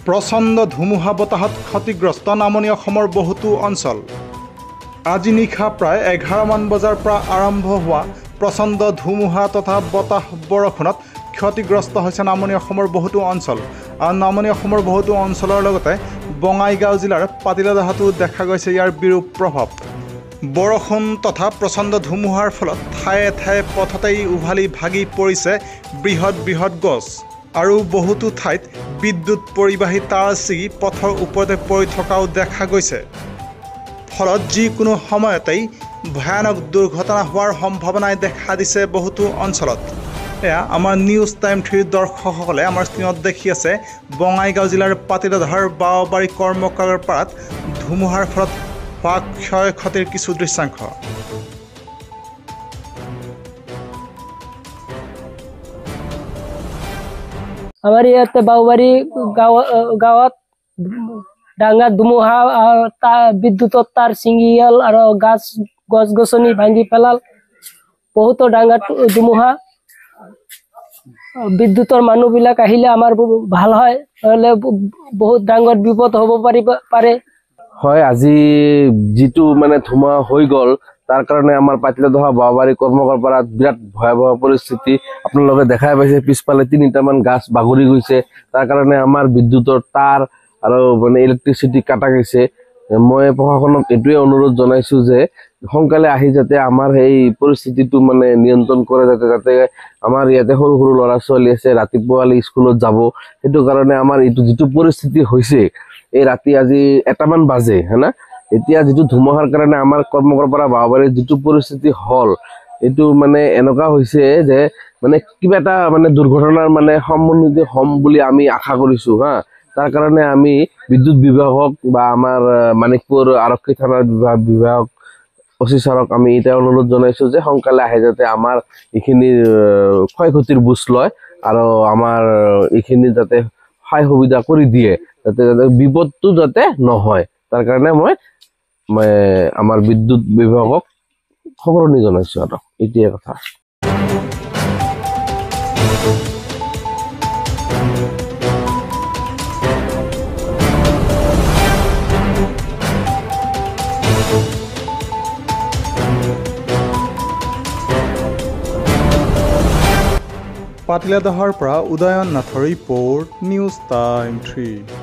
প্ৰচণ্ড ধুমুহা বতাহত ক্ষতিগ্ৰস্ত নামনি অসমৰ বহুতো অঞ্চল। আজি নিশা প্ৰায় 11মান বজাৰ পৰা আৰম্ভ হোৱা প্ৰচণ্ড ধুমুহা তথা বতাহ বৰষুণত ক্ষতিগ্ৰস্ত হৈছে নামনি অসমৰ বহুতো অঞ্চল। আৰু নামনি অসমৰ বহুতো অঞ্চলৰ লগতে বঙাইগাঁও জিলাৰ পাতিলাদাহতো দেখা গৈছে ইয়াৰ বিৰূপ প্ৰভাৱ। বৰষুণ তথা প্ৰচণ্ড ধুমুহাৰ ফলত ঠায়ে ঠায়ে পথতেই উভালি ভাগি পৰিছে বৃহৎ বৃহৎ গছ আৰু বহুতো ঠাইত বিদ্যুৎ পৰিবাহী তাঁৰ ছিগি পথৰ ওপৰতে পৰি থকাও দেখা গৈছে। ফলত যিকোনো সময়তেই ভয়ানক দুৰ্ঘটনা হোৱাৰ সম্ভাৱনাই দেখা দিছে বহুতো অঞ্চলত। এয়া আমাৰ নিউজ টাইম 3 দৰ্শকসকলে আমাৰ স্ক্ৰীণত দেখি আছে বঙাইগাঁও জিলাৰ পাতিলাদাহৰ বাওবাৰী কৰ্মকাৰৰ পাৰত ধুমুহাৰ ফলত হোৱা ক্ষয় ক্ষতিৰ কিছু দৃশ্যাংশ। আমাৰ ইয়াতে বাওবাৰী গাঁৱত ডাঙৰ ধুমুহা বিদ্যুতৰ তাঁৰ ছিঙি গ'ল আৰু গছ গছনি ভাঙি পেলাল। বহুতো ডাঙৰ ধুমুহা, বিদ্যুতৰ মানুহবিলাক আহিলে আমাৰ ভাল হয়, নহ'লে বহুত ডাঙৰ বিপদ হ'ব পাৰে। হয়, আজি যিটো মানে ধুমুহা হৈ গ'ল তাৰ কাৰণে আমাৰ পাতিলাদাহ বাওবাৰী কৰ্মকৰ পৰা বিৰাট ভয়াৱহ পৰিস্থিতি। আপোনালোকে দেখাই পাইছে পিছফালে 3টামান গাছ বাগৰি গৈছে। তাৰ কাৰণে আমাৰ বিদ্যুতৰ তাঁৰ আৰু মানে ইলেক্ট্ৰিচিটি কাটা গৈছে। মই প্ৰশাসনক এইটোৱে অনুৰোধ জনাইছো যে সোনকালে আহি যাতে আমাৰ সেই পৰিস্থিতিটো মানে নিয়ন্ত্ৰণ কৰে, যাতে আমাৰ ইয়াতে সৰু সৰু ল'ৰা ছোৱালী আছে, ৰাতিপুৱালে স্কুলত যাব। সেইটো কাৰণে আমাৰ এইটো যিটো পৰিস্থিতি হৈছে, এই ৰাতি আজি 1টামান বাজে হয় না, এতিয়া যিটো ধুমুহাৰ কাৰণে আমাৰ কৰ্মকৰ পৰা বাওবাৰীৰ যিটো পৰিস্থিতি হ'ল, এইটো মানে এনেকুৱা হৈছে যে মানে কিবা এটা মানে দুৰ্ঘটনাৰ মানে সন্মুখীন হ'ম বুলি আমি আশা কৰিছো হা। তাৰ কাৰণে আমি বিদ্যুৎ বিভাগক বা আমাৰ মানিকপুৰ আৰক্ষী থানাৰ বিভাগ অচি ছাৰক আমি এতিয়া অনুৰোধ জনাইছো যে সোনকালে আহে যাতে আমাৰ এইখিনি ক্ষয় ক্ষতিৰ বুজ লয় আৰু আমাৰ এইখিনি যাতে সহায় সুবিধা কৰি দিয়ে, যাতে বিপদটো যাতে নহয়। তাৰ কাৰণে মই আমাৰ বিদ্যুৎ বিভাগক খবৰণি জনাইছো আৰু এইটোৱে কথা। পাতিলাদাহৰ পৰা উদয়ন নাথৰ ৰিপৰ্ট, নিউজ টাইম 3।